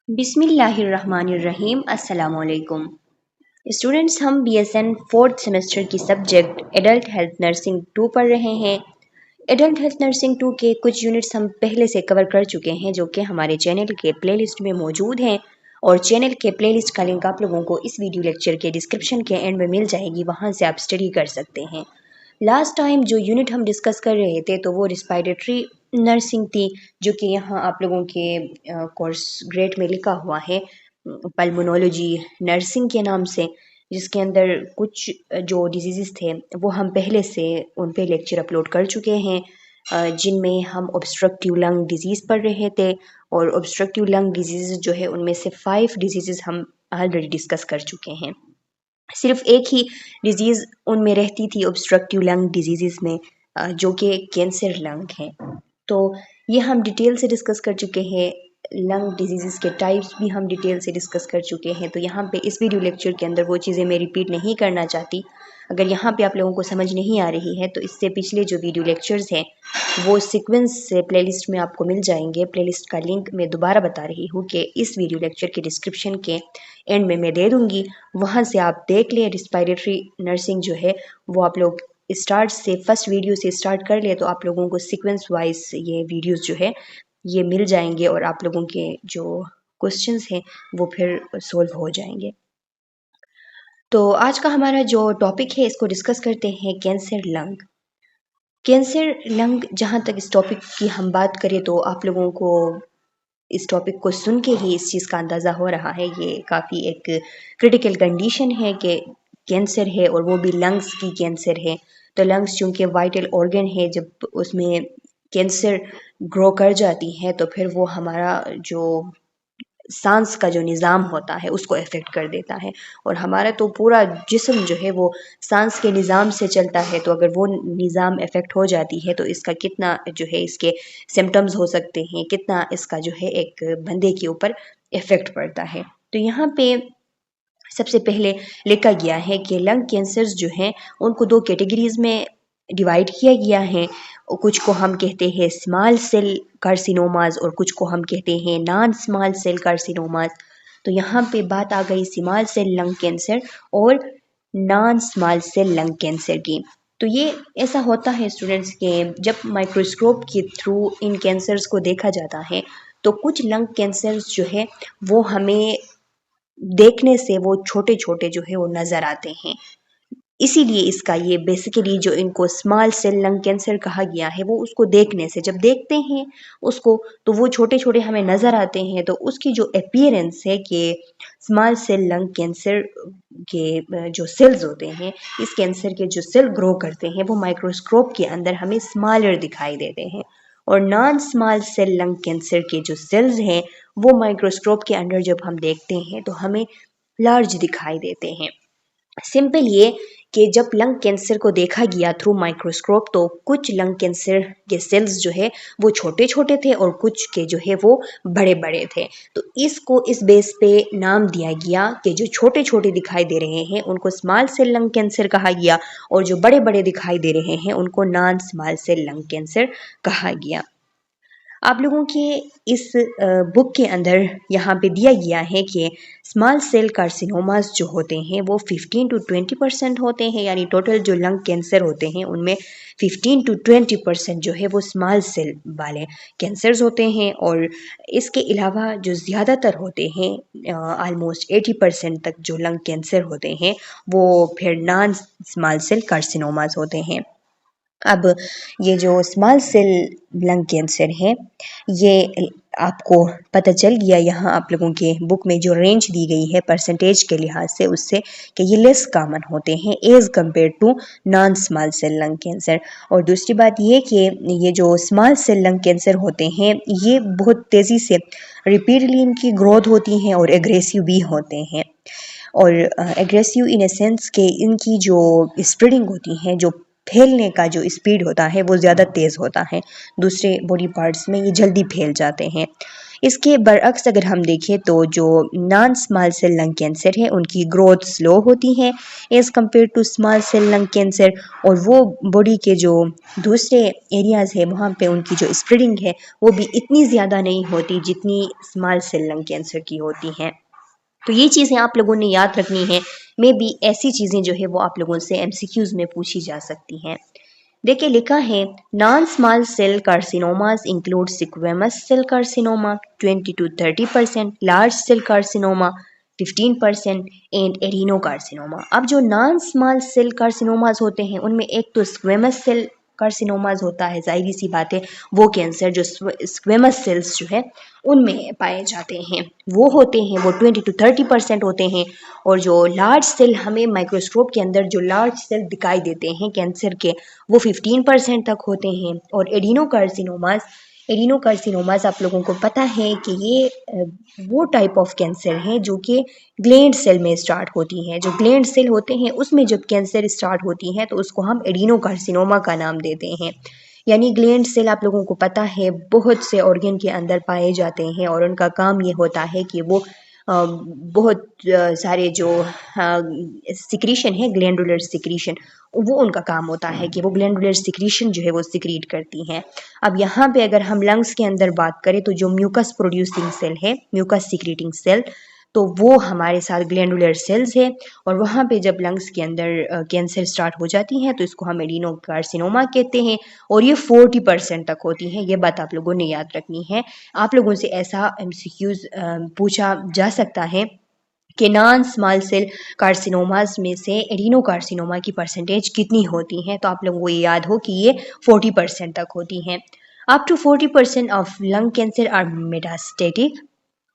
बिस्मिल्लाहिर्रहमानिर्रहीम अस्सलामुअलैकुम स्टूडेंट्स। हम BSN 4th सेमेस्टर की सब्जेक्ट एडल्ट हेल्थ नर्सिंग 2 पढ़ रहे हैं। एडल्ट हेल्थ नर्सिंग 2 के कुछ यूनिट्स हम पहले से कवर कर चुके हैं जो कि हमारे चैनल के प्लेलिस्ट में मौजूद हैं और चैनल के प्लेलिस्ट का लिंक आप लोगों को इस वीडियो लेक्चर के डिस्क्रिप्शन के एंड में मिल जाएगी, वहाँ से आप स्टडी कर सकते हैं। लास्ट टाइम जो यूनिट हम डिस्कस कर रहे थे तो वो रिस्पायरेटरी नर्सिंग थी, जो कि यहाँ आप लोगों के कोर्स ग्रेड में लिखा हुआ है पल्मोनोलॉजी नर्सिंग के नाम से, जिसके अंदर कुछ जो डिजीज़ थे वो हम पहले से उन पे लेक्चर अपलोड कर चुके हैं, जिनमें हम ऑब्स्ट्रक्टिव लंग डिजीज़ पढ़ रहे थे। और ऑब्स्ट्रक्टिव लंग डिजीज़ जो है उनमें से 5 डिजीज़ हम ऑलरेडी डिस्कस कर चुके हैं। सिर्फ एक ही डिजीज़ उनमें रहती थी ऑब्स्ट्रक्टिव लंग डिजीज़ में, जो कि कैंसर लंग है। तो ये हम डिटेल से डिस्कस कर चुके हैं। लंग डिजीज़ के टाइप्स भी हम डिटेल से डिस्कस कर चुके हैं। तो यहाँ पे इस वीडियो लेक्चर के अंदर वो चीज़ें मैं रिपीट नहीं करना चाहती। अगर यहाँ पे आप लोगों को समझ नहीं आ रही है तो इससे पिछले जो वीडियो लेक्चर्स हैं वो सीक्वेंस से प्लेलिस्ट में आपको मिल जाएंगे। प्लेलिस्ट का लिंक मैं दोबारा बता रही हूँ कि इस वीडियो लेक्चर के डिस्क्रिप्शन के एंड में मैं दे दूँगी, वहाँ से आप देख लें। रिस्पायरेटरी नर्सिंग जो है वो आप लोग स्टार्ट से फर्स्ट वीडियो से स्टार्ट कर ले तो आप लोगों को सीक्वेंस वाइज ये वीडियोस जो है ये मिल जाएंगे और आप लोगों के जो क्वेश्चंस हैं वो फिर सोल्व हो जाएंगे। तो आज का हमारा जो टॉपिक है इसको डिस्कस करते हैं कैंसर लंग। कैंसर लंग, जहाँ तक इस टॉपिक की हम बात करें तो आप लोगों को इस टॉपिक को सुन के ही इस चीज़ का अंदाज़ा हो रहा है ये काफ़ी एक क्रिटिकल कंडीशन है कि कैंसर है और वो भी लंग्स की कैंसर है। तो लंग्स चूँकि वाइटल ऑर्गन है, जब उसमें कैंसर ग्रो कर जाती है तो फिर वो हमारा जो सांस का जो निज़ाम होता है उसको अफेक्ट कर देता है और हमारा तो पूरा जिस्म जो है वो सांस के निज़ाम से चलता है। तो अगर वो निज़ाम अफेक्ट हो जाती है तो इसका कितना जो है इसके सिम्टम्स हो सकते हैं, कितना इसका जो है एक बंदे के ऊपर इफ़ेक्ट पड़ता है। तो यहाँ पे सबसे पहले लिखा गया है कि लंग कैंसर्स जो हैं उनको 2 कैटेगरीज़ में डिवाइड किया गया है। कुछ को हम कहते हैं स्मॉल सेल कार्सिनोमास और कुछ को हम कहते हैं नॉन स्मॉल सेल कार्सिनोमास। तो यहाँ पे बात आ गई स्मॉल सेल लंग कैंसर और non small cell lung cancer की। तो ये ऐसा होता है स्टूडेंट्स के जब माइक्रोस्कोप के थ्रू इन कैंसर्स को देखा जाता है तो कुछ लंग कैंसर्स जो है वो हमें देखने से वो छोटे छोटे जो है वो नज़र आते हैं। इसीलिए इसका ये बेसिकली जो इनको स्मॉल सेल लंग कैंसर कहा गया है, वो उसको देखने से जब देखते हैं उसको तो वो छोटे छोटे हमें नज़र आते हैं। तो उसकी जो अपीयरेंस है कि स्मॉल सेल लंग कैंसर के जो सेल्स होते हैं, इस कैंसर के जो सेल ग्रो करते हैं वो माइक्रोस्कोप के अंदर हमें स्मॉलर दिखाई देते हैं और non small cell lung cancer के जो सेल्स हैं वो माइक्रोस्कोप के अंदर जब हम देखते हैं तो हमें लार्ज दिखाई देते हैं। सिंपल ये कि जब लंग कैंसर को देखा गया थ्रू माइक्रोस्कोप तो कुछ लंग कैंसर के सेल्स जो है वो छोटे छोटे थे और कुछ के जो है वो बड़े बड़े थे। तो इसको इस बेस पे नाम दिया गया कि जो छोटे छोटे दिखाई दे रहे हैं उनको स्मॉल सेल लंग कैंसर कहा गया और जो बड़े बड़े दिखाई दे रहे हैं उनको non small cell lung cancer कहा गया। आप लोगों के इस बुक के अंदर यहाँ पे दिया गया है कि स्मॉल सेल कार्सिनोमास जो होते हैं वो 15 to 20% होते हैं, यानी टोटल जो लंग कैंसर होते हैं उनमें 15 to 20% जो है वो स्मॉल सेल वाले कैंसर्स होते हैं और इसके अलावा जो ज़्यादातर होते हैं आलमोस्ट 80% तक जो लंग कैंसर होते हैं वो फिर नॉन स्मॉल सेल कार्सिनोमास होते हैं। अब ये जो स्मॉल सेल लंग कैंसर है ये आपको पता चल गया यहाँ आप लोगों के बुक में जो रेंज दी गई है परसेंटेज के लिहाज से उससे कि ये लेस कॉमन होते हैं as compared to non small cell lung cancer. और दूसरी बात ये कि ये जो स्मॉल सेल लंग कैंसर होते हैं ये बहुत तेज़ी से रिपीटली इनकी ग्रोथ होती हैं और एग्रेसिव भी होते हैं और एग्रेसिव इन ए सेंस के इनकी जो स्प्रेडिंग होती है, जो फैलने का जो स्पीड होता है वो ज़्यादा तेज़ होता है, दूसरे बॉडी पार्ट्स में ये जल्दी फैल जाते हैं। इसके बरअक्स अगर हम देखें तो जो non small cell lung cancer है उनकी ग्रोथ स्लो होती है as compared to small cell lung cancer, और वो बॉडी के जो दूसरे एरियाज़ है वहाँ पे उनकी जो स्प्रेडिंग है वो भी इतनी ज़्यादा नहीं होती जितनी स्मॉल सेल लंग कैंसर की होती हैं। तो ये चीज़ें आप लोगों ने याद रखनी है। मे बी ऐसी चीज़ें जो है वो आप लोगों से एमसीक्यूज़ में पूछी जा सकती हैं। देखिए लिखा है non small cell carcinomas include squamous cell carcinoma 20 to 30%, large cell carcinoma 15% and adenocarcinoma. अब जो नॉन स्मॉल सेल कार्सिनोमास होते हैं उनमें एक तो स्क्वेमस सेल कार्सिनोमास होता है, जाहिर सी बात है वो कैंसर जो स्क्वेमस सेल्स जो है उनमें पाए जाते हैं वो होते हैं, वो 20 to 30% होते हैं। और जो लार्ज सेल हमें माइक्रोस्कोप के अंदर जो लार्ज सेल दिखाई देते हैं कैंसर के वो 15% तक होते हैं। और एडिनोकार्सिनोमास आप लोगों को पता है कि ये वो टाइप ऑफ कैंसर हैं जो कि ग्लैंड सेल में स्टार्ट होती हैं। जो ग्लैंड सेल होते हैं उसमें जब कैंसर स्टार्ट होती हैं तो उसको हम एडिनोकार्सिनोमा का नाम देते हैं। यानी ग्लैंड सेल आप लोगों को पता है बहुत से ऑर्गन के अंदर पाए जाते हैं और उनका काम ये होता है कि वो बहुत सारे जो सिक्रीशन है ग्लैंडुलर सिक्रीशन, वो उनका काम होता है कि वो ग्लैंडुलर सिक्रीशन जो है वो सिक्रीट करती हैं। अब यहाँ पे अगर हम लंग्स के अंदर बात करें तो जो म्यूकस प्रोड्यूसिंग सेल है, म्यूकस सिक्रीटिंग सेल, तो वो हमारे साथ ग्लैंडुलर सेल्स है। और वहाँ पे जब लंग्स के अंदर कैंसर स्टार्ट हो जाती हैं तो इसको हम एडिनोकार्सिनोमा कहते हैं और ये 40% तक होती हैं। ये बात आप लोगों ने याद रखनी है। आप लोगों से ऐसा एमसीक्यूज पूछा जा सकता है कि नॉन स्मॉल सेल कार्सिनोमास में से एडिनोकार्सिनोमा की परसेंटेज कितनी होती है, तो आप लोगों को ये याद हो कि ये 40% तक होती हैं। Up to 40% of lung cancer are metastatic,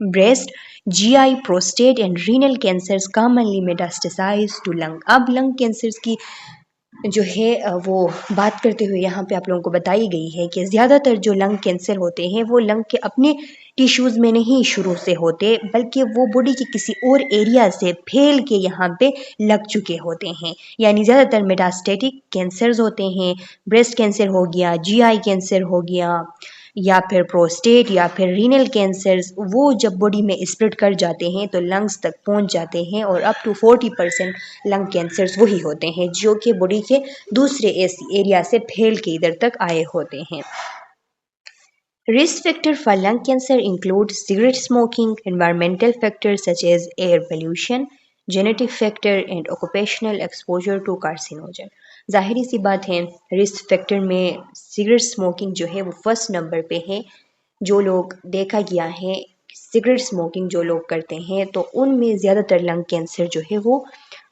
breast, GI, prostate and renal cancers commonly metastasize to lung. अब लंग कैंसर्स की जो है वो बात करते हुए यहाँ पे आप लोगों को बताई गई है कि ज़्यादातर जो लंग कैंसर होते हैं वो लंग के अपने टिश्यूज़ में नहीं शुरू से होते बल्कि वो बॉडी के किसी और एरिया से फैल के यहाँ पे लग चुके होते हैं। यानी ज़्यादातर मेटास्टेटिक कैंसर्स होते हैं, ब्रेस्ट कैंसर हो गया, जीआई कैंसर हो गया, या फिर प्रोस्टेट या फिर रीनल कैंसर्स, वो जब बॉडी में स्प्रेड कर जाते हैं तो लंग्स तक पहुंच जाते हैं और अप टू 40% लंग कैंसर्स वही होते हैं जो कि बॉडी के दूसरे एरिया से फैल के इधर तक आए होते हैं। Risk factors for lung cancer include cigarette smoking, environmental factors such as air pollution, genetic factor and occupational exposure to carcinogen। जाहिर सी बात है रिस्क फैक्टर में सिगरेट स्मोकिंग जो है वो फर्स्ट नंबर पे है। जो लोग देखा गया है सिगरेट स्मोकिंग जो लोग करते हैं तो उनमें ज़्यादातर लंग कैंसर जो है वो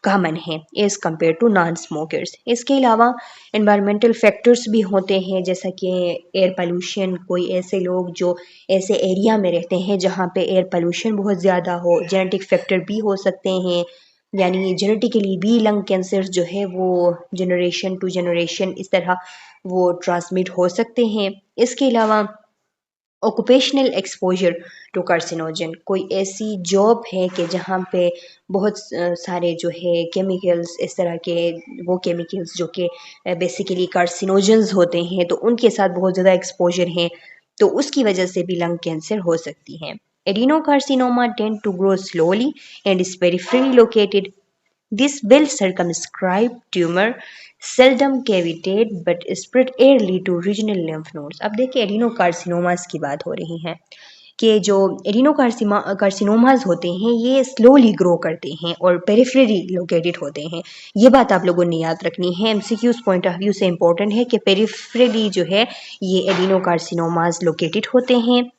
कॉमन है as compared to non smokers. इसके अलावा एनवायरमेंटल फैक्टर्स भी होते हैं जैसा कि एयर पोल्यूशन, कोई ऐसे लोग जो ऐसे एरिया में रहते हैं जहाँ पे एयर पोल्यूशन बहुत ज़्यादा हो, जेनेटिक फैक्टर भी हो सकते हैं, यानी जेनेटिकली भी लंग कैंसर जो है वो जनरेशन टू जनरेशन इस तरह वो ट्रांसमिट हो सकते हैं। इसके अलावा ऑक्यूपेशनल एक्सपोजर टू कार्सिनोजन, कोई ऐसी जॉब है कि जहाँ पे बहुत सारे जो है केमिकल्स इस तरह के वो केमिकल्स जो कि बेसिकली कार्सिनोजन्स होते हैं तो उनके साथ बहुत ज़्यादा एक्सपोजर हैं तो उसकी वजह से भी लंग कैंसर हो सकती है। Adenocarcinoma tend to grow slowly and is peripherally located. This well-circumscribed tumor seldom cavitate but spread early to regional lymph nodes। अब देखिए एडिनोकार्सिनोमास की बात हो रही है कि जो एडिनोकार्सिनोमास होते हैं ये स्लोली ग्रो करते हैं और पेरिफेरली लोकेटेड होते हैं। ये बात आप लोगों ने याद रखनी है, एमसीक्यूज पॉइंट ऑफ व्यू से इंपॉर्टेंट है कि पेरिफेरली जो है ये एडिनोकार्सिनोमास लोकेटेड होते हैं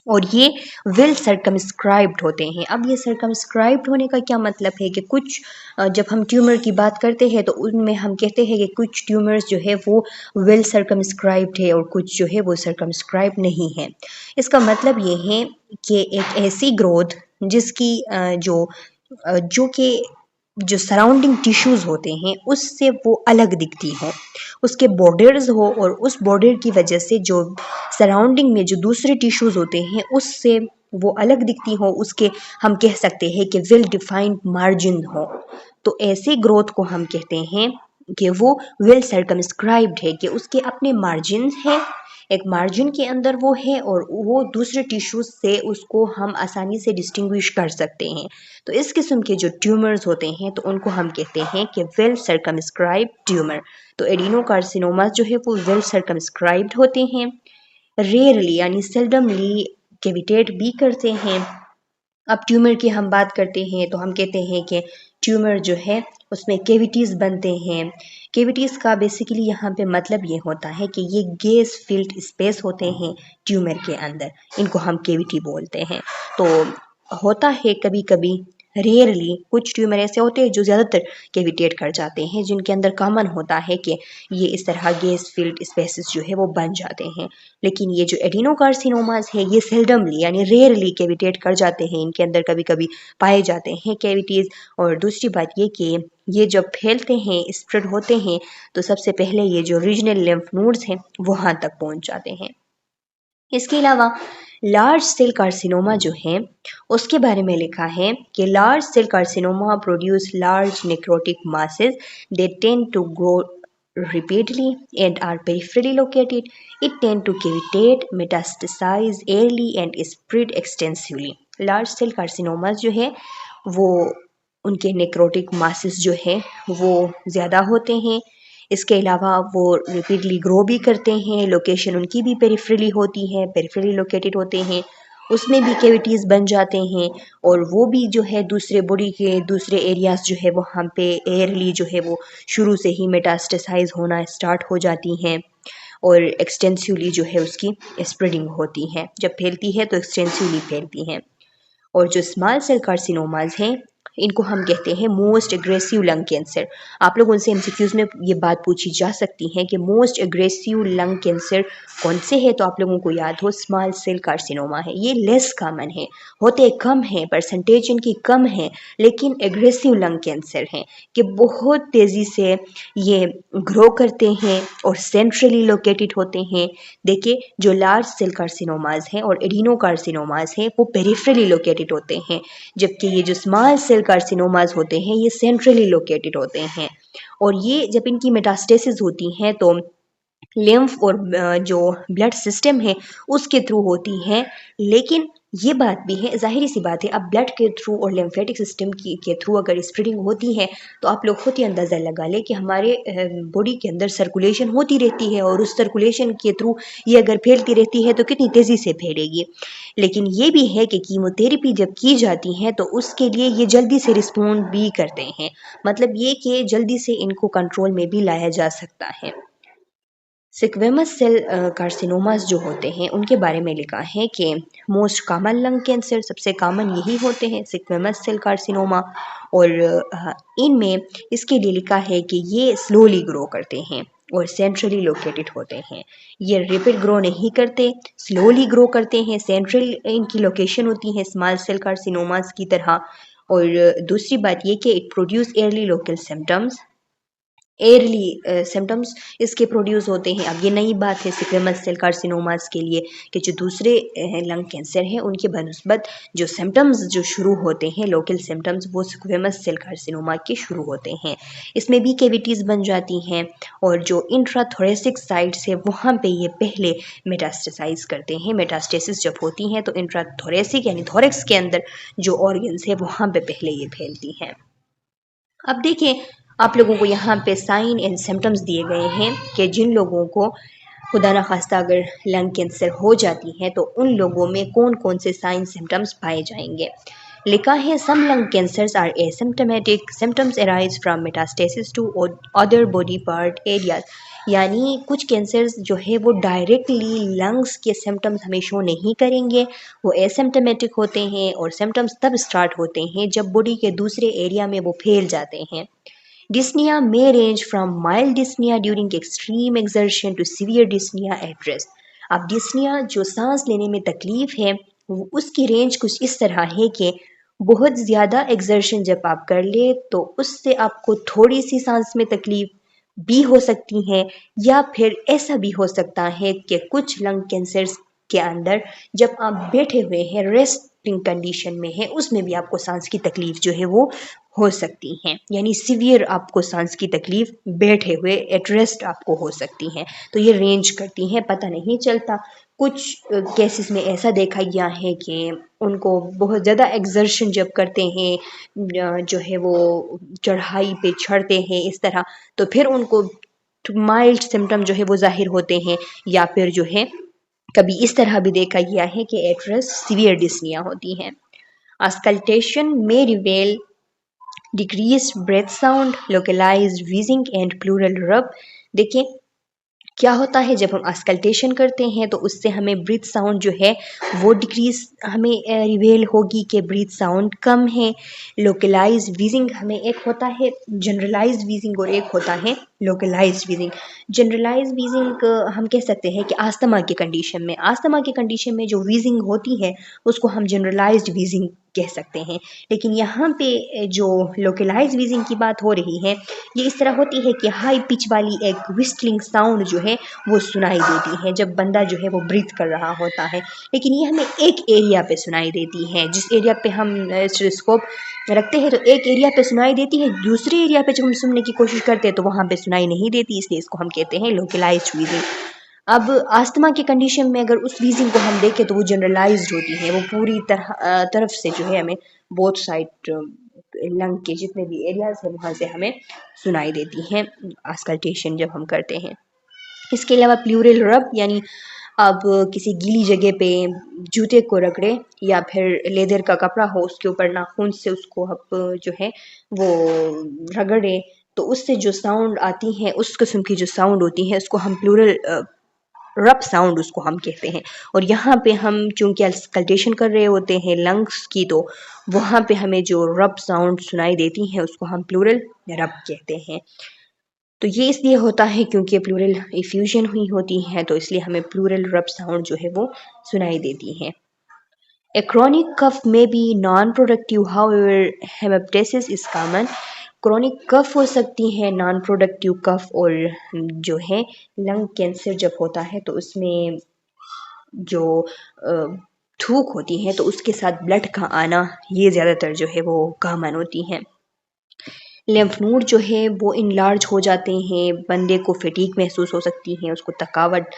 और ये वेल सर्कमस्क्राइब्ड होते हैं। अब ये सर्कमस्क्राइब्ड होने का क्या मतलब है कि कुछ जब हम ट्यूमर की बात करते हैं तो उनमें हम कहते हैं कि कुछ ट्यूमर्स जो है वो वेल सर्कमस्क्राइब्ड है और कुछ जो है वो सर्कमस्क्राइब्ड नहीं है। इसका मतलब ये है कि एक ऐसी ग्रोथ जिसकी जो कि जो सराउंडिंग टिश्यूज़ होते हैं उससे वो अलग दिखती हो, उसके बॉर्डर्स हो और उस बॉर्डर की वजह से जो सराउंडिंग में जो दूसरे टिश्यूज़ होते हैं उससे वो अलग दिखती हो, उसके हम कह सकते हैं कि वेल डिफाइंड मार्जिन हो। तो ऐसी ग्रोथ को हम कहते हैं कि वो वेल सर्कमस्क्राइब्ड है, कि उसके अपने मार्जिन हैं एक मार्जिन के अंदर वो है और वो दूसरे टिश्यूज से उसको हम आसानी से डिस्टिंग्विश कर सकते हैं। तो इस किस्म के जो ट्यूमर्स होते हैं तो उनको हम कहते हैं कि वेल सर्कमस्क्राइब्ड ट्यूमर। तो एडिनोकार्सिनोमा जो है वो वेल सर्कमस्क्राइब्ड होते हैं, रेयरली यानी सेल्डमली कैविटेट भी करते हैं। अब ट्यूमर की हम बात करते हैं तो हम कहते हैं कि ट्यूमर जो है उसमें कैविटीज़ बनते हैं। कैविटीज़ का बेसिकली यहाँ पे मतलब ये होता है कि ये गैस फिल्ड स्पेस होते हैं ट्यूमर के अंदर, इनको हम कैविटी बोलते हैं। तो होता है कभी कभी, रेयरली कुछ ट्यूमर ऐसे होते हैं जो ज़्यादातर कैविटेट कर जाते हैं, जिनके अंदर कॉमन होता है कि ये इस तरह गैस फिल्ड स्पेसेस जो है वो बन जाते हैं। लेकिन ये जो एडिनोकार्सिनोमास है ये सेल्डमली यानी रेयरली कैविटेट कर जाते हैं, इनके अंदर कभी कभी पाए जाते हैं कैविटीज़। और दूसरी बात ये कि ये जब फैलते हैं, स्प्रेड होते हैं, तो सबसे पहले ये जो रीजनल लिम्फ नोड्स हैं वहाँ तक पहुँच जाते हैं। इसके अलावा लार्ज सेल कार्सिनोमा जो है उसके बारे में लिखा है कि large cell carcinoma produce large necrotic masses, they tend to grow repeatedly and are peripherally located. It tend to cavitate, metastasize early and spread extensively. Large cell carcinomas जो है वो उनके नेक्रोटिक मासेस जो है वो ज़्यादा होते हैं। इसके अलावा वो रिपीटली ग्रो भी करते हैं, लोकेशन उनकी भी पेरिफेरली होती है, पेरिफेरली लोकेटेड होते हैं, उसमें भी कैविटीज़ बन जाते हैं और वो भी जो है दूसरे बॉडी के दूसरे एरियाज जो है वहाँ पे एयरली जो है वो शुरू से ही मेटास्टेसाइज होना स्टार्ट हो जाती हैं और एक्सटेंसिवली जो है उसकी स्प्रेडिंग होती है। जब फैलती है तो एक्सटेंसिवली फैलती हैं। और जो स्मॉल सेल कार्सिनोमाज हैं इनको हम कहते हैं मोस्ट एग्रेसिव लंग कैंसर। आप लोगों से एमसीक्यूज में ये बात पूछी जा सकती है कि मोस्ट एग्रेसिव लंग कैंसर कौन से है, तो आप लोगों को याद हो स्मॉल सेल कार्सिनोमा है। ये लेस कॉमन है, होते कम हैं, परसेंटेज इनकी कम है, लेकिन एग्रेसिव लंग कैंसर है कि बहुत तेज़ी से ये ग्रो करते हैं और सेंट्रली लोकेटेड होते हैं। देखिए जो लार्ज सेल कार्सिनोमाज हैं और एडिनो कार्सिनोमाज हैं वो पेरिफेरली लोकेटेड होते हैं, जबकि ये जो स्मॉल सेल कार्सिनोमाज होते हैं ये सेंट्रली लोकेटेड होते हैं। और ये जब इनकी मेटास्टेसिस होती हैं तो लिम्फ और जो ब्लड सिस्टम है उसके थ्रू होती है। लेकिन ये बात भी है, जाहिर सी बात है, अब ब्लड के थ्रू और लिम्फेटिक सिस्टम के थ्रू अगर स्प्रेडिंग होती है तो आप लोग खुद ही अंदाज़ा लगा लें कि हमारे बॉडी के अंदर सर्कुलेशन होती रहती है और उस सर्कुलेशन के थ्रू ये अगर फैलती रहती है तो कितनी तेज़ी से फैलेगी। लेकिन ये भी है कि कीमोथेरेपी जब की जाती है तो उसके लिए ये जल्दी से रिस्पॉन्ड भी करते हैं, मतलब ये कि जल्दी से इनको कंट्रोल में भी लाया जा सकता है। सिक्वेमस सेल कार्सिनोमास जो होते हैं उनके बारे में लिखा है कि मोस्ट कॉमन लंग कैंसर, सबसे कॉमन यही होते हैं सिक्वेमस सेल कार्सिनोमा। और इनमें इसके लिए लिखा है कि ये स्लोली ग्रो करते हैं और सेंट्रली लोकेटेड होते हैं। ये रैपिड ग्रो नहीं करते, स्लोली ग्रो करते हैं, सेंट्रल इनकी लोकेशन होती है स्मॉल सेल कार्सिनोमास की तरह। और दूसरी बात ये कि it produce early local symptoms, early symptoms इसके प्रोड्यूस होते हैं। अब ये नई बात है सिक्वेमस सेल कार्सिनोमास के लिए कि जो दूसरे लंग कैंसर हैं उनके बनस्बत जो सिम्टम्स जो शुरू होते हैं लोकल सिम्टम्स वो सिक्वेमस सेल कार्सिनोमा के शुरू होते हैं। इसमें भी कैविटीज़ बन जाती हैं और जो इंट्राथोरेसिक साइट्स है वहाँ पे ये पहले मेटास्टेसाइज करते हैं। मेटास्टेसिस जब होती हैं तो इंट्राथोरेसिक यानी थोरेक्स के अंदर जो ऑर्गन्स है वहाँ पे पहले ये फैलती हैं। अब देखिए आप लोगों को यहाँ पे साइन एंड सिम्टम्स दिए गए हैं कि जिन लोगों को खुदा न खास्ता अगर लंग कैंसर हो जाती है तो उन लोगों में कौन कौन से साइन सिम्टम्स पाए जाएंगे। लिखा है some lung cancers are asymptomatic, symptoms arise from metastasis to other body part areas. यानी कुछ कैंसर्स जो है वो डायरेक्टली लंग्स के सिम्टम्स हमें शो नहीं करेंगे, वो एसिम्टोमेटिक होते हैं और सिम्टम्स तब स्टार्ट होते हैं जब बॉडी के दूसरे एरिया में वो फैल जाते हैं। Dyspnea may range from mild dyspnea during extreme exertion to severe dyspnea at rest. अब dyspnea जो सांस लेने में तकलीफ है उसकी रेंज कुछ इस तरह है कि बहुत ज़्यादा एक्सर्शन जब आप कर ले तो उससे आपको थोड़ी सी सांस में तकलीफ भी हो सकती है, या फिर ऐसा भी हो सकता है कि कुछ लंग कैंसर्स के अंदर जब आप बैठे हुए हैं रेस्टिंग कंडीशन में है उसमें भी आपको सांस की तकलीफ जो है वो हो सकती हैं, यानी सीवियर आपको सांस की तकलीफ बैठे हुए एट रेस्ट आपको हो सकती हैं। तो ये रेंज करती हैं, पता नहीं चलता। कुछ केसेस में ऐसा देखा गया है कि उनको बहुत ज़्यादा एक्सर्शन जब करते हैं, जो है वो चढ़ाई पे चढ़ते हैं इस तरह, तो फिर उनको माइल्ड सिम्टम जो है वो जाहिर होते हैं, या फिर जो है कभी इस तरह भी देखा गया है कि एट रेस्ट सीवियर डिस्निया होती हैं। Auscultation may reveal decreased breath sound, localized wheezing and pleural rub। देखिए क्या होता है जब हम ऑस्कल्टेशन करते हैं तो उससे हमें ब्रीथ साउंड जो है वो डिक्रीज हमें रिवेल होगी कि ब्रीथ साउंड कम है। लोकलाइज वीजिंग हमें एक होता है जनरलाइज वीजिंग और एक होता है लोकलाइज वीजिंग। जनरलाइज वीजिंग हम कह सकते हैं कि आस्थमा की कंडीशन में जो वीजिंग होती है उसको हम जनरलाइज्ड वीजिंग कह सकते हैं। लेकिन यहाँ पे जो लोकलाइज वीजिंग की बात हो रही है ये इस तरह होती है कि हाई पिच वाली एक विस्टलिंग साउंड जो है वो सुनाई देती है जब बंदा जो है वो ब्रीथ कर रहा होता है। लेकिन ये हमें एक एरिया पे सुनाई देती है, जिस एरिया पे हम स्टेथोस्कोप रखते हैं तो एक एरिया पे सुनाई देती है, दूसरे एरिया पे जब हम सुनने की कोशिश करते हैं तो वहाँ पे सुनाई नहीं देती, इसलिए इसको हम कहते हैं लोकलाइज्ड वीजिंग। अब आस्थमा की कंडीशन में अगर उस वीजिंग को हम देखें तो वो जनरलाइज्ड होती है, वो पूरी तरफ से जो है हमें बोथ साइड लंग के जितने भी एरियाज हैं वहाँ से हमें सुनाई देती हैं ऑस्कल्टेशन जब हम करते हैं। इसके अलावा प्लूरल रब, यानी अब किसी गीली जगह पे जूते को रगड़े या फिर लेदर का कपड़ा हो उसके ऊपर नाखून से उसको अब जो है वो रगड़े तो उससे जो साउंड आती है उस किस्म की जो साउंड होती है उसको हम प्लूरल रब साउंड उसको हम कहते हैं। और यहाँ पे हम चूंकि ऑस्कल्टेशन कर रहे होते हैं लंग्स की तो वहाँ पे हमें जो रब साउंड सुनाई देती हैं उसको हम प्लूरल रब कहते हैं। तो ये इसलिए होता है क्योंकि प्लूरल इफ्यूजन हुई होती है तो इसलिए हमें प्लूरल रब साउंड जो है वो सुनाई देती है। A chronic cough may be non-productive, however, hemoptysis is common। Chronic cough हो सकती है नॉन प्रोडक्टिव कफ, और जो है लंग कैंसर जब होता है तो उसमें जो थूक होती है तो उसके साथ ब्लड का आना ये ज़्यादातर जो है वो कॉमन होती है। लिम्फ नोड जो है वो इनलार्ज हो जाते हैं, बंदे को फटीग महसूस हो सकती है, उसको थकावट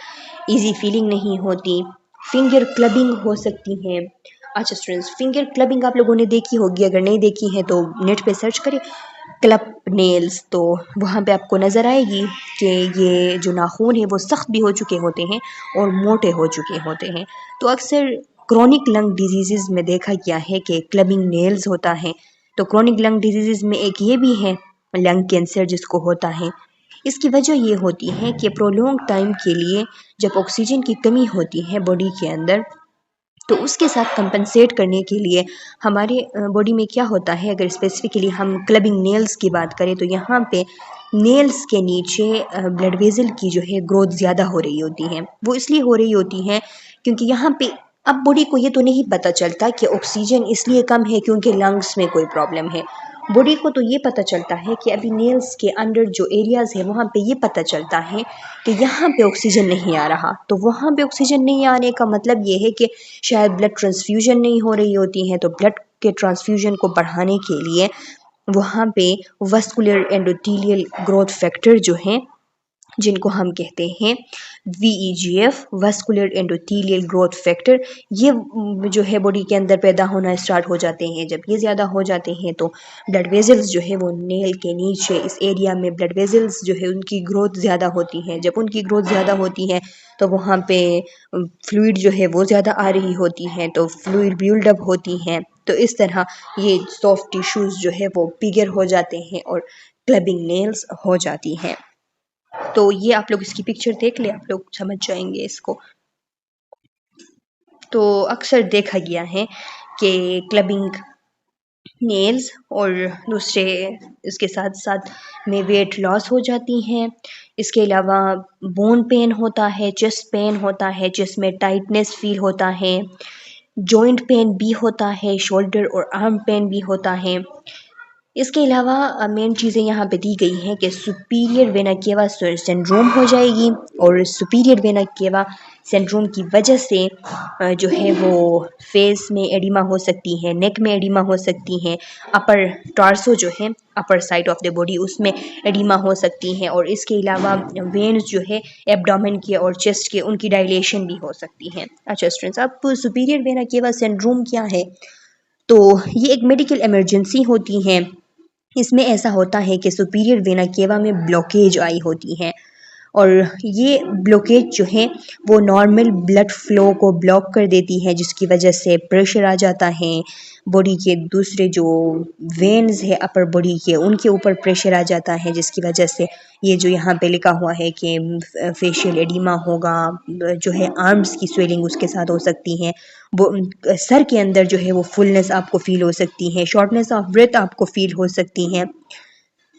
इजी फीलिंग नहीं होती। फिंगर क्लबिंग हो सकती है। अच्छा स्टूडेंट्स, फिंगर क्लबिंग आप लोगों ने देखी होगी, अगर नहीं देखी है तो नेट पे सर्च करें क्लब नेल्स, तो वहाँ पे आपको नज़र आएगी कि ये जो नाखून है वो सख्त भी हो चुके होते हैं और मोटे हो चुके होते हैं। तो अक्सर क्रोनिक लंग डिजीज़ में देखा गया है कि क्लबिंग नेल्स होता है। तो क्रोनिक लंग डिजीज़ में एक ये भी है लंग कैंसर जिसको होता है। इसकी वजह ये होती है कि प्रोलॉन्ग टाइम के लिए जब ऑक्सीजन की कमी होती है बॉडी के अंदर तो उसके साथ कंपनसेट करने के लिए हमारे बॉडी में क्या होता है, अगर स्पेसिफिकली हम क्लबिंग नेल्स की बात करें तो यहाँ पे नेल्स के नीचे ब्लड वेजल की जो है ग्रोथ ज़्यादा हो रही होती है। वो इसलिए हो रही होती है क्योंकि यहाँ पे अब बॉडी को ये तो नहीं पता चलता कि ऑक्सीजन इसलिए कम है क्योंकि लंग्स में कोई प्रॉब्लम है। बॉडी को तो ये पता चलता है कि अभी नेल्स के अंडर जो एरियाज है वहाँ पे ये पता चलता है कि यहाँ पे ऑक्सीजन नहीं आ रहा, तो वहाँ पे ऑक्सीजन नहीं आने का मतलब ये है कि शायद ब्लड ट्रांसफ्यूजन नहीं हो रही होती है। तो ब्लड के ट्रांसफ्यूजन को बढ़ाने के लिए वहाँ पे वस्कुलर एंडोथेलियल ग्रोथ फैक्टर जो हैं जिनको हम कहते हैं VEGF, vascular endothelial growth factor, ये जो है बॉडी के अंदर पैदा होना स्टार्ट हो जाते हैं। जब ये ज़्यादा हो जाते हैं तो ब्लड वेजल्स जो है वो नेल के नीचे इस एरिया में ब्लड वेजल्स जो है उनकी ग्रोथ ज़्यादा होती है। जब उनकी ग्रोथ ज़्यादा होती है तो वहाँ पे फ्लूइड जो है वो ज़्यादा आ रही होती है, तो फ्लूइड बिल्डअप होती हैं। तो इस तरह ये सॉफ्ट टिश्यूज़ जो है वो पिगर हो जाते हैं और क्लबिंग नेल्स हो जाती हैं। तो ये आप लोग इसकी पिक्चर देख ले, आप लोग समझ जाएंगे इसको। तो अक्सर देखा गया है कि क्लबिंग नेल्स और दूसरे इसके साथ साथ में वेट लॉस हो जाती हैं। इसके अलावा बोन पेन होता है, चेस्ट पेन होता है, चेस्ट में टाइटनेस फील होता है, जॉइंट पेन भी होता है, शोल्डर और आर्म पेन भी होता है। इसके अलावा मेन चीज़ें यहाँ पे दी गई हैं कि सुपीरियर वेना केवा सिंड्रोम हो जाएगी और सुपीरियर वेना केवा सिंड्रोम की वजह से जो है वो फेस में एडिमा हो सकती है, नेक में एडिमा हो सकती है, अपर टार्सो जो है upper side of the body उसमें एडिमा हो सकती है, और इसके अलावा वेन्स जो है एब्डोमेन के और चेस्ट के उनकी डायलेशन भी हो सकती है। अच्छा स्टूडेंट्स, अब सुपीरियर वेना केवा सिंड्रोम क्या है? तो ये एक मेडिकल इमरजेंसी होती है। इसमें ऐसा होता है कि सुपीरियर वेना केवा में ब्लॉकेज आई होती है, और ये ब्लॉकेज जो है वो नॉर्मल ब्लड फ्लो को ब्लॉक कर देती है, जिसकी वजह से प्रेशर आ जाता है बॉडी के दूसरे जो वेन्स है अपर बॉडी के उनके ऊपर प्रेशर आ जाता है, जिसकी वजह से ये जो यहाँ पे लिखा हुआ है कि फेशियल एडिमा होगा, जो है आर्म्स की स्वेलिंग उसके साथ हो सकती है, वो सर के अंदर जो है वो फुलनेस आपको फील हो सकती है, शॉर्टनेस ऑफ ब्रेथ आपको फील हो सकती है।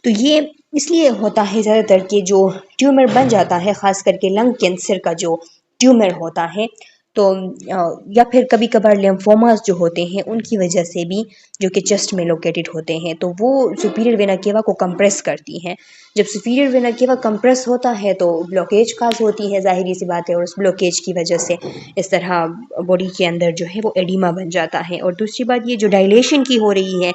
तो ये इसलिए होता है ज़्यादातर कि जो ट्यूमर बन जाता है, ख़ास करके लंग कैंसर का जो ट्यूमर होता है, तो या फिर कभी कभार लिम्फोमास जो होते हैं उनकी वजह से भी, जो कि चेस्ट में लोकेटेड होते हैं, तो वो सुपीरियर वेना केवा को कंप्रेस करती हैं। जब सुपीरियर वेना केवा कंप्रेस होता है तो ब्लॉकेज काज होती है, ज़ाहिरी सी बात है, और उस ब्लॉकेज की वजह से इस तरह बॉडी के अंदर जो है वो एडिमा बन जाता है। और दूसरी बात, ये जो डायलेशन की हो रही है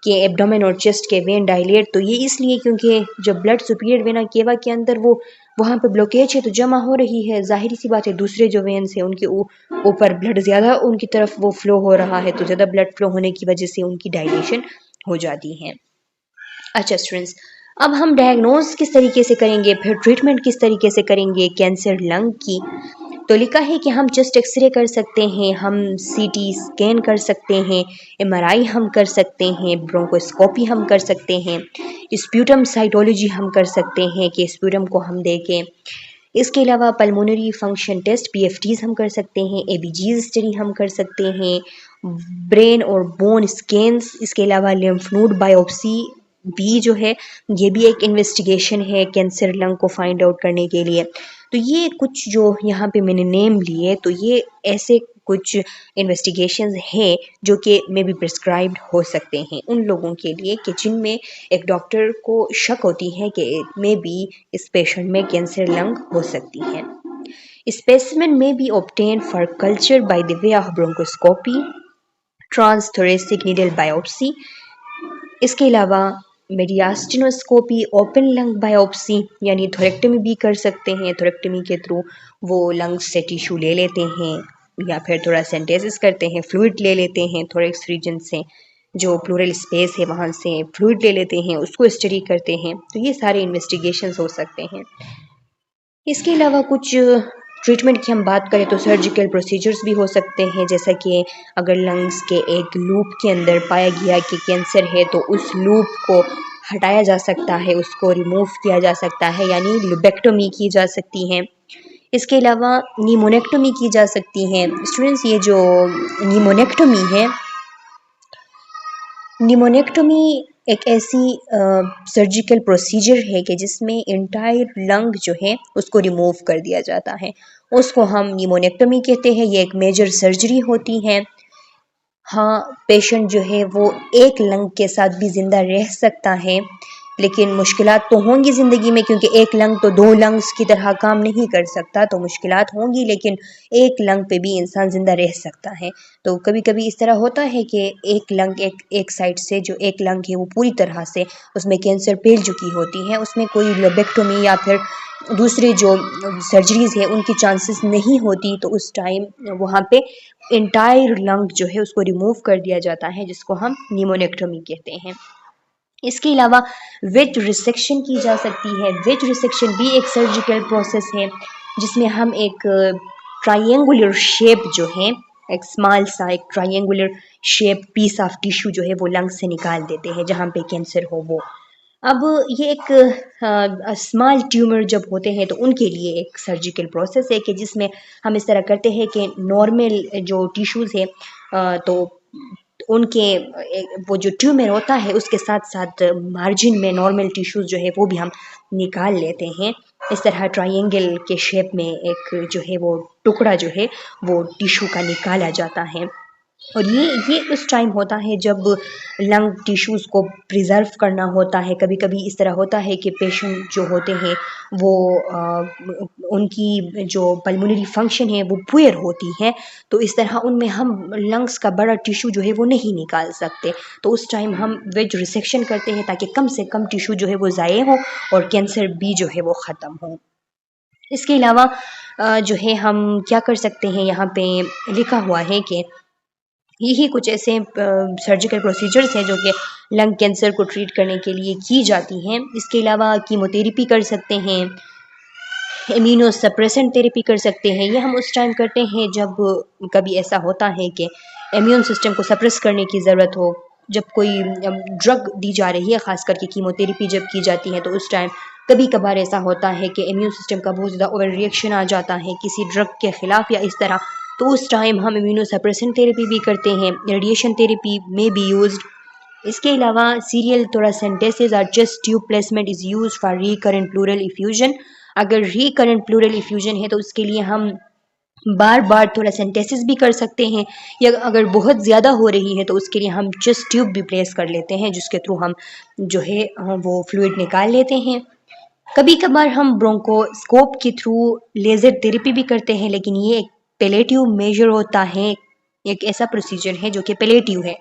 कि एब्डोमेन और चेस्ट के वेन डायलेट, तो ये इसलिए क्योंकि जब ब्लड सुपीरियर वेना केवा के अंदर वो वहाँ पे ब्लॉकेज है तो जमा हो रही है, ज़ाहिरी सी बात है दूसरे जो वेन्स हैं उनके ऊपर ब्लड ज़्यादा उनकी तरफ वो फ्लो हो रहा है, तो ज़्यादा ब्लड फ्लो होने की वजह से उनकी डायलेशन हो जाती है। अच्छा स्टूडेंट्स, अब हम डायग्नोज किस तरीके से करेंगे, फिर ट्रीटमेंट किस तरीके से करेंगे कैंसर लंग की? तो लिखा है कि हम चेस्ट एक्सरे कर सकते हैं, हम सीटी स्कैन कर सकते हैं, एमआरआई हम कर सकते हैं, ब्रोंकोस्कोपी हम कर सकते हैं, स्प्यूटम साइटोलॉजी हम कर सकते हैं कि स्प्यूटम को हम देखें। इसके अलावा पल्मोनरी फंक्शन टेस्ट पीएफटीज हम कर सकते हैं, एबीजी स्टडी हम कर सकते हैं, ब्रेन और बोन स्कैन्स, इसके अलावा लिम्फ नोड बायोप्सी भी जो है ये भी एक इन्वेस्टिगेशन है कैंसर लंग को फाइंड आउट करने के लिए। तो ये कुछ जो यहाँ पे मैंने नेम लिए, तो ये ऐसे कुछ इन्वेस्टिगेशंस हैं जो कि मे बी प्रिस्क्राइब्ड हो सकते हैं उन लोगों के लिए कि जिनमें एक डॉक्टर को शक होती है कि मे बी इस पेशेंट में कैंसर लंग हो सकती है। स्पेसिमेन में be obtain for culture by the way of bronchoscopy, transthoracic needle biopsy, इसके अलावा मेडियास्टिनोस्कोपी, ओपन लंग बायोप्सी यानी थोरेक्टमी भी कर सकते हैं, थोरेक्टमी के थ्रू वो लंग्स से टिश्यू ले लेते हैं, या फिर थोड़ा सेंटेसिस करते हैं, फ्लूइड ले लेते हैं थोरेक्स रीजन से, जो प्लूरल स्पेस है वहाँ से फ्लूइड ले लेते हैं, उसको स्टडी करते हैं। तो ये सारे इन्वेस्टिगेशंस हो सकते हैं। इसके अलावा कुछ ट्रीटमेंट की हम बात करें तो सर्जिकल प्रोसीजर्स भी हो सकते हैं, जैसा कि अगर लंग्स के एक लूप के अंदर पाया गया कि कैंसर है तो उस लूप को हटाया जा सकता है, उसको रिमूव किया जा सकता है, यानी लुबेक्टोमी की जा सकती है। इसके अलावा नीमोनेक्टोमी की जा सकती है। स्टूडेंट्स, ये जो नीमोनेक्टोमी है, निमोनेक्टोमी एक ऐसी सर्जिकल प्रोसीजर है कि जिसमें इंटायर लंग जो है उसको रिमूव कर दिया जाता है, उसको हम निमोनेक्टोमी कहते हैं। ये एक मेजर सर्जरी होती है। हाँ, पेशेंट जो है वो एक लंग के साथ भी ज़िंदा रह सकता है, लेकिन मुश्किलात तो होंगी ज़िंदगी में, क्योंकि एक लंग तो दो लंग्स की तरह काम नहीं कर सकता, तो मुश्किलात होंगी, लेकिन एक लंग पे भी इंसान ज़िंदा रह सकता है। तो कभी कभी इस तरह होता है कि एक लंग एक साइड से जो एक लंग है वो पूरी तरह से उसमें कैंसर फैल चुकी होती है, उसमें कोई लोबेक्टोमी या फिर दूसरी जो सर्जरीज है उनकी चांसेस नहीं होती, तो उस टाइम वहाँ पे इंटायर लंग जो है उसको रिमूव कर दिया जाता है, जिसको हम निमोनेक्टोमी कहते हैं। इसके अलावा वेज रिसेक्शन की जा सकती है। वेज रिसेक्शन भी एक सर्जिकल प्रोसेस है जिसमें हम एक ट्रायंगुलर शेप जो है, एक स्मॉल सा एक triangular shape piece of tissue जो है वो लंग से निकाल देते हैं जहाँ पे कैंसर हो वो। अब ये एक स्मॉल ट्यूमर जब होते हैं तो उनके लिए एक सर्जिकल प्रोसेस है कि जिसमें हम इस तरह करते हैं कि नॉर्मल जो टिश्यूज़ है तो उनके वो जो ट्यूमर होता है उसके साथ साथ मार्जिन में नॉर्मल टिश्यूज़ जो है वो भी हम निकाल लेते हैं। इस तरह ट्रायंगल के शेप में एक जो है वो टुकड़ा जो है वो टिश्यू का निकाला जाता है। और ये उस टाइम होता है जब लंग टिश्यूज़ को प्रिजर्व करना होता है। कभी कभी इस तरह होता है कि पेशेंट जो होते हैं वो उनकी जो पल्मोनरी फंक्शन है वो पुअर होती है, तो इस तरह उनमें हम लंग्स का बड़ा टिश्यू जो है वो नहीं निकाल सकते। तो उस टाइम हम वेज रिसेक्शन करते हैं ताकि कम से कम टिश्यू जो है वो ज़ाये हो और कैंसर भी जो है वो ख़त्म हो। इसके अलावा जो है हम क्या कर सकते हैं, यहाँ पे लिखा हुआ है कि यही कुछ ऐसे सर्जिकल प्रोसीजर्स हैं जो कि लंग कैंसर को ट्रीट करने के लिए की जाती हैं। इसके अलावा कीमोथेरेपी कर सकते हैं, इम्यूनो सप्रेसेंट थेरेपी कर सकते हैं। ये हम उस टाइम करते हैं जब कभी ऐसा होता है कि इम्यून सिस्टम को सप्रेस करने की ज़रूरत हो, जब कोई ड्रग दी जा रही है, ख़ास करके कीमोथेरेपी जब की जाती है तो उस टाइम कभी कभार ऐसा होता है कि इम्यून सिस्टम का बहुत ज़्यादा ओवर रिएक्शन आ जाता है किसी ड्रग के ख़िलाफ़ या इस तरह, तो उस टाइम हम इम्यूनो सप्रेसेंट थेरेपी भी करते हैं। रेडिएशन थेरेपी में भी यूज्ड। इसके अलावा सीरियल थोरासेंटेसिस और chest tube placement is use for recurrent pleural effusion. अगर रिकरेंट प्लूरल इफ्यूजन है तो उसके लिए हम बार बार थोरासेंटेसिस भी कर सकते हैं, या अगर बहुत ज़्यादा हो रही है तो उसके लिए हम चेस्ट ट्यूब भी प्लेस कर लेते हैं जिसके थ्रू हम जो है वो फ्लूइड निकाल लेते हैं। कभी कभार हम ब्रोंकोस्कोप के थ्रू लेज़र थेरेपी भी करते हैं, लेकिन ये एक पेलेटिव मेजर होता है, एक ऐसा प्रोसीजर है जो कि पेलेटिव है।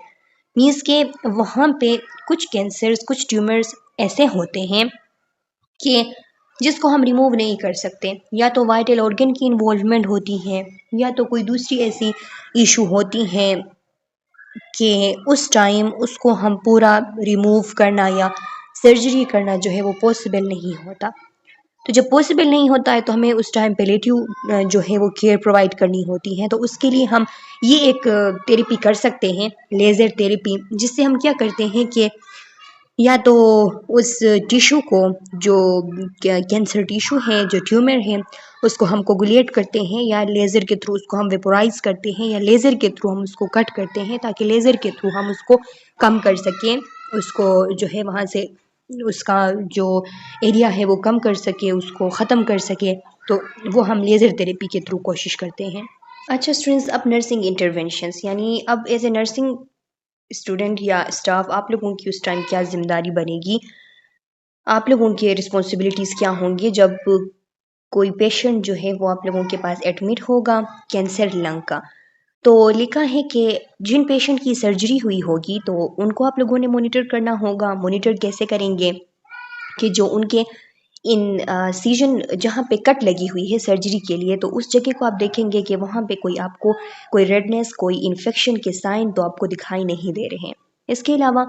मीन्स के वहाँ पे कुछ कैंसर्स, कुछ ट्यूमर्स ऐसे होते हैं कि जिसको हम रिमूव नहीं कर सकते, या तो वाइटल ऑर्गन की इन्वॉल्वमेंट होती है या तो कोई दूसरी ऐसी इशू होती हैं कि उस टाइम उसको हम पूरा रिमूव करना या सर्जरी करना जो है वो पॉसिबल नहीं होता। तो जब पॉसिबल नहीं होता है तो हमें उस टाइम पेलेटिव जो है वो केयर प्रोवाइड करनी होती है। तो उसके लिए हम ये एक थेरेपी कर सकते हैं, लेज़र थेरेपी, जिससे हम क्या करते हैं कि या तो उस टिश्यू को, जो कैंसर टिश्यू है, जो ट्यूमर है, उसको हम कोगुलेट करते हैं या लेज़र के थ्रू उसको हम वेपोराइज करते हैं या लेज़र के थ्रू हम उसको कट करते हैं ताकि लेज़र के थ्रू हम उसको कम कर सकें, उसको जो है वहाँ से उसका जो एरिया है वो कम कर सके, उसको ख़त्म कर सके। तो वो हम लेज़र थेरेपी के थ्रू कोशिश करते हैं। अच्छा स्टूडेंट्स, अब नर्सिंग इंटरवेंशंस, यानी अब एज ए नर्सिंग स्टूडेंट या स्टाफ आप लोगों की उस टाइम क्या जिम्मेदारी बनेगी, आप लोगों की रिस्पॉन्सिबिलिटीज़ क्या होंगी जब कोई पेशेंट जो है वो आप लोगों के पास एडमिट होगा कैंसर लंग का। तो लिखा है कि जिन पेशेंट की सर्जरी हुई होगी तो उनको आप लोगों ने मॉनिटर करना होगा। मॉनिटर कैसे करेंगे कि जो उनके इन सीजन जहाँ पे कट लगी हुई है सर्जरी के लिए, तो उस जगह को आप देखेंगे कि वहाँ पे कोई आपको कोई रेडनेस, कोई इन्फेक्शन के साइन तो आपको दिखाई नहीं दे रहे हैं। इसके अलावा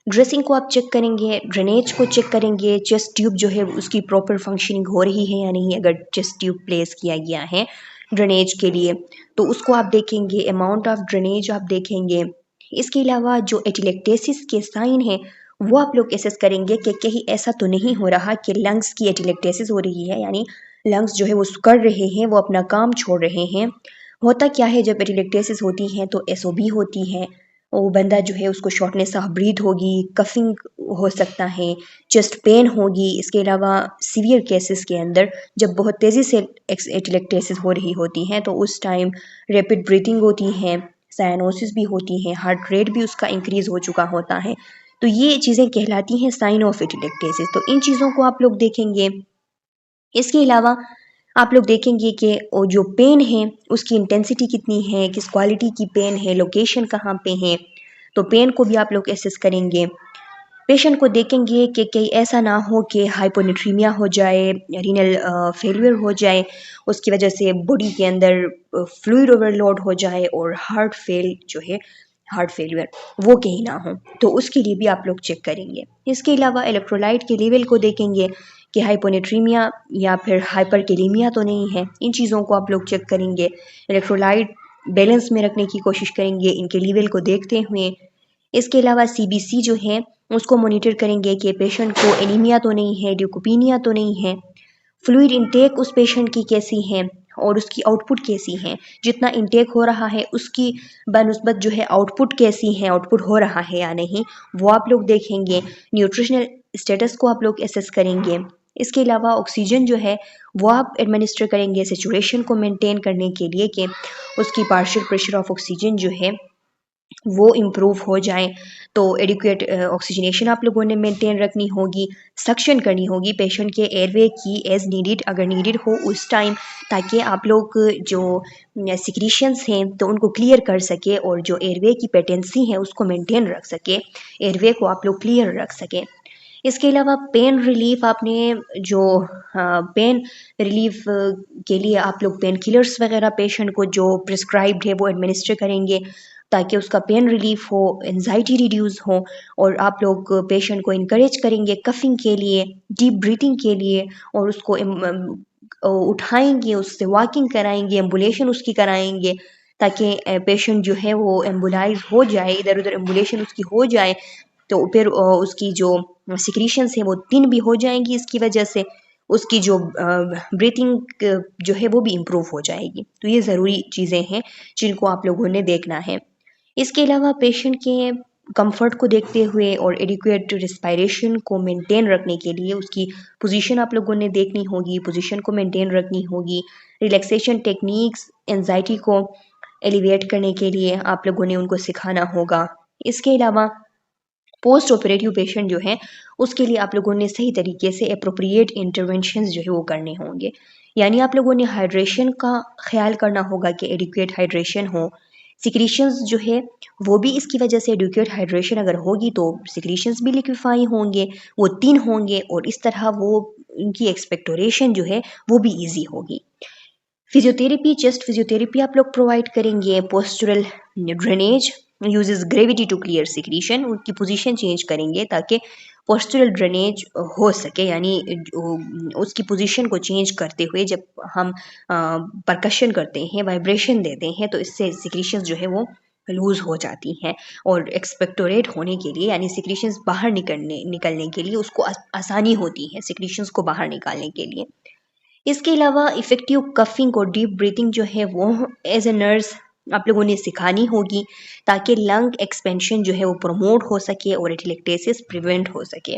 ड्रेसिंग को आप चेक करेंगे, ड्रेनेज को चेक करेंगे, चेस्ट ट्यूब जो है उसकी प्रॉपर फंक्शनिंग हो रही है या नहीं। अगर चेस्ट ट्यूब प्लेस किया गया है ड्रेनेज के लिए तो उसको आप देखेंगे, अमाउंट ऑफ ड्रेनेज आप देखेंगे। इसके अलावा जो एटिलेक्टेसिस के साइन है वो आप लोग एसेस करेंगे कि कहीं ऐसा तो नहीं हो रहा कि लंग्स की एटिलेक्टेसिस हो रही है, यानी लंग्स जो है वो सुकर रहे हैं, वो अपना काम छोड़ रहे हैं। होता क्या है जब एटिलेक्टेसिस होती है तो एसओबी होती है, वो बंदा जो है उसको शॉर्टनेस ऑफ ब्रीथ होगी, कफिंग हो सकता है, चेस्ट पेन होगी। इसके अलावा सीवियर केसेस के अंदर जब बहुत तेज़ी से एटिलेक्टेसिस हो रही होती है तो उस टाइम रैपिड ब्रीथिंग होती है, साइनोसिस भी होती है, हार्ट रेट भी उसका इंक्रीज़ हो चुका होता है। तो ये चीज़ें कहलाती हैं साइन ऑफ एटिलेक्टेसिस। तो इन चीज़ों को आप लोग देखेंगे। इसके अलावा आप लोग देखेंगे कि जो पेन है उसकी इंटेंसिटी कितनी है, किस क्वालिटी की पेन है, लोकेशन कहाँ पे है, तो पेन को भी आप लोग एसेस करेंगे। पेशेंट को देखेंगे कि कहीं ऐसा ना हो कि हाइपोनेट्रीमिया हो जाए, रीनल फेलियर हो जाए, उसकी वजह से बॉडी के अंदर फ्लूइड ओवरलोड हो जाए और हार्ट फेल जो है, हार्ट फेलियर वो कहीं ना हो, तो उसके लिए भी आप लोग चेक करेंगे। इसके अलावा इलेक्ट्रोलाइट के लेवल को देखेंगे कि हाइपोनेट्रीमिया या फिर हाइपरकेलेमिया तो नहीं है। इन चीज़ों को आप लोग चेक करेंगे, इलेक्ट्रोलाइट बैलेंस में रखने की कोशिश करेंगे इनके लेवल को देखते हुए। इसके अलावा सीबीसी जो है उसको मॉनिटर करेंगे कि पेशेंट को एनीमिया तो नहीं है, ल्यूकोपीनिया तो नहीं है, फ्लूइड इंटेक उस पेशेंट की कैसी है और उसकी आउटपुट कैसी है, जितना इंटेक हो रहा है उसकी बनस्बत जो है आउटपुट कैसी है, आउटपुट हो रहा है या नहीं, वो आप लोग देखेंगे। न्यूट्रिशनल स्टेटस को आप लोग एसेस करेंगे। इसके अलावा ऑक्सीजन जो है वो आप एडमिनिस्टर करेंगे सेचुरेशन को मेंटेन करने के लिए कि उसकी पार्शियल प्रेशर ऑफ ऑक्सीजन जो है वो इम्प्रूव हो जाएँ। तो एडिक्वेट ऑक्सीजनेशन आप लोगों ने मेंटेन रखनी होगी, सक्शन करनी होगी पेशेंट के एयरवे की एज़ नीडेड, अगर नीडेड हो उस टाइम, ताकि आप लोग जो सिक्रीशंस हैं तो उनको क्लियर कर सके और जो एयरवे की पेटेंसी है उसको मेंटेन रख सके, एयरवे को आप लोग क्लियर रख सकें। इसके अलावा पेन रिलीफ आपने जो पेन रिलीफ के लिए आप लोग पेन किलर्स वगैरह पेशेंट को जो प्रिस्क्राइब्ड है वो एडमिनिस्टर करेंगे, ताकि उसका पेन रिलीफ हो, एंजाइटी रिड्यूस हो। और आप लोग पेशेंट को इनकरेज करेंगे कफिंग के लिए, डीप ब्रीथिंग के लिए, और उसको उठाएंगे, उससे वॉकिंग कराएंगे, एम्बुलेशन उसकी कराएंगे, ताकि पेशेंट जो है वो एम्बुलाइज हो जाए, इधर उधर एम्बुलेशन उसकी हो जाए, तो फिर उसकी जो सिक्रीशंस है वो थिन भी हो जाएंगी, इसकी वजह से उसकी जो ब्रीथिंग जो है वो भी इम्प्रूव हो जाएगी। तो ये ज़रूरी चीज़ें हैं जिनको आप लोगों ने देखना है। इसके अलावा पेशेंट के कंफर्ट को देखते हुए और एडिक्वेट रिस्पायरेशन को मेंटेन रखने के लिए उसकी पोजीशन आप लोगों ने देखनी होगी, पोजीशन को मेंटेन रखनी होगी। रिलैक्सेशन टेक्निक्स एंजाइटी को एलिवेट करने के लिए आप लोगों ने उनको सिखाना होगा। इसके अलावा पोस्ट ऑपरेटिव पेशेंट जो है उसके लिए आप लोगों ने सही तरीके से अप्रोप्रिएट इंटरवेंशंस जो है वो करने होंगे। यानी आप लोगों ने हाइड्रेशन का ख्याल करना होगा कि एडिक्वेट हाइड्रेशन हो। सिक्रीशंस जो है वो भी इसकी वजह से एडिक्वेट हाइड्रेशन अगर होगी तो सिक्रीशंस भी लिक्विफाई होंगे, वो तीन होंगे, और इस तरह वो उनकी एक्सपेक्टोरेशन जो है वो भी ईजी होगी। फिजियोथेरेपी, चेस्ट फिजियोथेरेपी आप लोग प्रोवाइड करेंगे। Postural drainage uses gravity to clear secretion, उनकी पोजीशन चेंज करेंगे ताकि पोस्चरल ड्रेनेज हो सके, यानी उसकी पोजीशन को चेंज करते हुए जब हम परकशन करते हैं, वाइब्रेशन देते हैं, तो इससे सिक्रीशंस जो है वो लूज हो जाती हैं, और एक्सपेक्टोरेट होने के लिए यानी सिक्रीशंस बाहर निकलने के लिए उसको आसानी होती है सिक्रीशंस को बाहर निकालने के लिए। इसके अलावा इफ़ेक्टिव कफिंग और डीप ब्रीथिंग जो है वो एज ए नर्स आप लोगों ने सिखानी होगी, ताकि लंग एक्सपेंशन जो है वो प्रमोट हो सके और एटिलेक्टेसिस प्रिवेंट हो सके।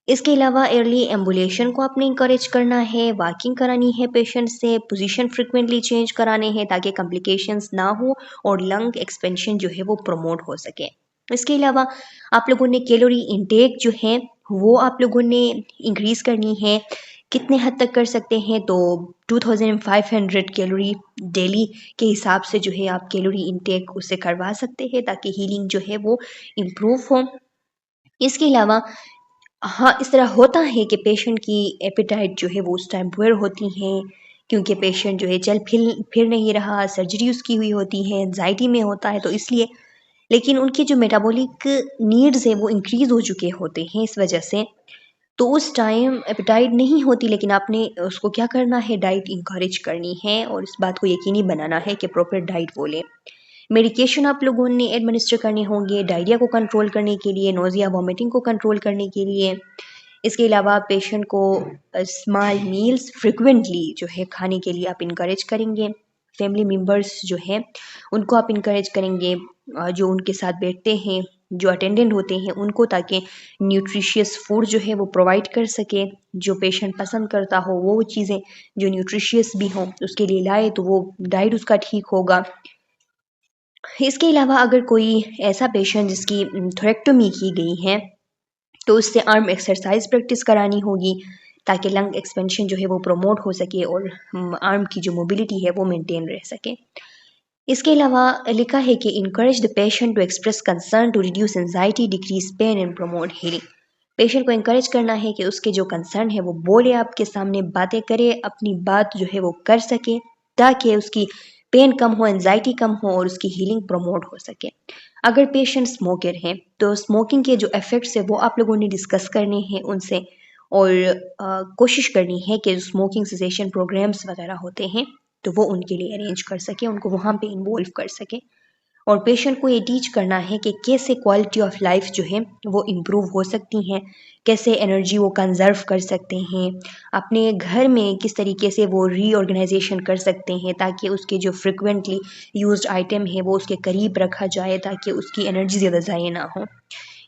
इसके अलावा अर्ली एम्बुलेशन को आपने इंकरेज करना है, वॉकिंग करानी है पेशेंट से, पोजीशन फ्रिक्वेंटली चेंज कराने हैं ताकि कॉम्प्लिकेशंस ना हो और लंग एक्सपेंशन जो है वो प्रमोट हो सके। इसके अलावा आप लोगों ने कैलोरी इंटेक जो है वो आप लोगों ने इंक्रीज करनी है। कितने हद तक कर सकते हैं, तो 2500 कैलोरी डेली के हिसाब से जो है आप कैलोरी इंटेक उससे करवा सकते हैं, ताकि हीलिंग जो है वो इम्प्रूव हो। इसके अलावा हाँ, इस तरह होता है कि पेशेंट की एपेटाइट जो है वो उस टाइम पुअर होती हैं, क्योंकि पेशेंट जो है चल फिर नहीं रहा, सर्जरी उसकी हुई होती है, एंजाइटी में होता है, तो इसलिए, लेकिन उनके जो मेटाबॉलिक नीड्स हैं वो इंक्रीज हो चुके होते हैं इस वजह से, तो उस टाइम एपेटाइट नहीं होती, लेकिन आपने उसको क्या करना है, डाइट इंकरेज करनी है और इस बात को यकीनी बनाना है कि प्रॉपर डाइट वो लें। मेडिकेशन आप लोगों ने एडमिनिस्टर करने होंगे डायरिया को कंट्रोल करने के लिए, नोजिया वॉमिटिंग को कंट्रोल करने के लिए। इसके अलावा पेशेंट को स्मॉल मील्स फ्रिक्वेंटली जो है खाने के लिए आप इनकरेज करेंगे। फैमिली मेम्बर्स जो हैं उनको आप इनकरेज करेंगे, जो उनके साथ बैठते हैं, जो अटेंडेंट होते हैं उनको, ताकि न्यूट्रिशियस फूड जो है वो प्रोवाइड कर सके, जो पेशेंट पसंद करता हो वो चीज़ें जो न्यूट्रिशियस भी हों उसके लिए लाए, तो वो डाइट उसका ठीक होगा। इसके अलावा अगर कोई ऐसा पेशेंट जिसकी थोरेक्टोमी की गई है, तो उससे आर्म एक्सरसाइज प्रैक्टिस करानी होगी, ताकि लंग एक्सपेंशन जो है वो प्रमोट हो सके और आर्म की जो मोबिलिटी है वो मेंटेन रह सके। इसके अलावा लिखा है कि encourage the patient to express concern to reduce anxiety, decrease pain and promote healing. Patient को इंकरेज करना है कि उसके जो कंसर्न है वो बोले, आपके सामने बातें करे, अपनी बात जो है वो कर सके, ताकि उसकी पेन कम हो, एंजाइटी कम हो और उसकी हीलिंग प्रमोट हो सके। अगर पेशेंट स्मोकर हैं तो स्मोकिंग के जो इफ़ेक्ट्स है वो आप लोगों ने डिस्कस करने हैं उनसे, और कोशिश करनी है कि स्मोकिंग सेसेशन प्रोग्राम्स वगैरह होते हैं तो वो उनके लिए अरेंज कर सके, उनको वहाँ पे इन्वॉल्व कर सके। और पेशेंट को ये टीच करना है कि कैसे क्वालिटी ऑफ लाइफ जो है वो इम्प्रूव हो सकती हैं, कैसे एनर्जी वो कंजर्व कर सकते हैं, अपने घर में किस तरीके से वो रीऑर्गेनाइजेशन कर सकते हैं, ताकि उसके जो फ्रिक्वेंटली यूज्ड आइटम है वो उसके करीब रखा जाए, ताकि उसकी एनर्जी ज़्यादा ज़ाया ना हो।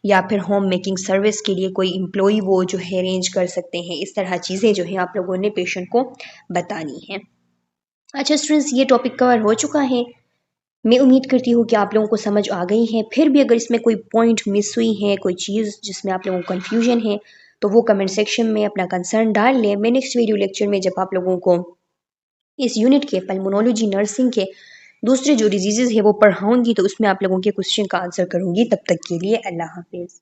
या फिर होम मेकिंग सर्विस के लिए कोई एम्प्लॉई वो जो है अरेंज कर सकते हैं। इस तरह चीज़ें जो हैं आप लोगों ने पेशेंट को बतानी हैं। अच्छा स्टूडेंट्स, ये टॉपिक कवर हो चुका है। मैं उम्मीद करती हूँ कि आप लोगों को समझ आ गई है। फिर भी अगर इसमें कोई पॉइंट मिस हुई है, कोई चीज़ जिसमें आप लोगों को कन्फ्यूजन है, तो वो कमेंट सेक्शन में अपना कंसर्न डाल लें। मैं नेक्स्ट वीडियो लेक्चर में जब आप लोगों को इस यूनिट के पल्मोनोलॉजी नर्सिंग के दूसरे जो डिजीज़ है वो पढ़ाऊंगी, तो उसमें आप लोगों के क्वेश्चन का आंसर करूंगी। तब तक के लिए अल्लाह हाफिज़।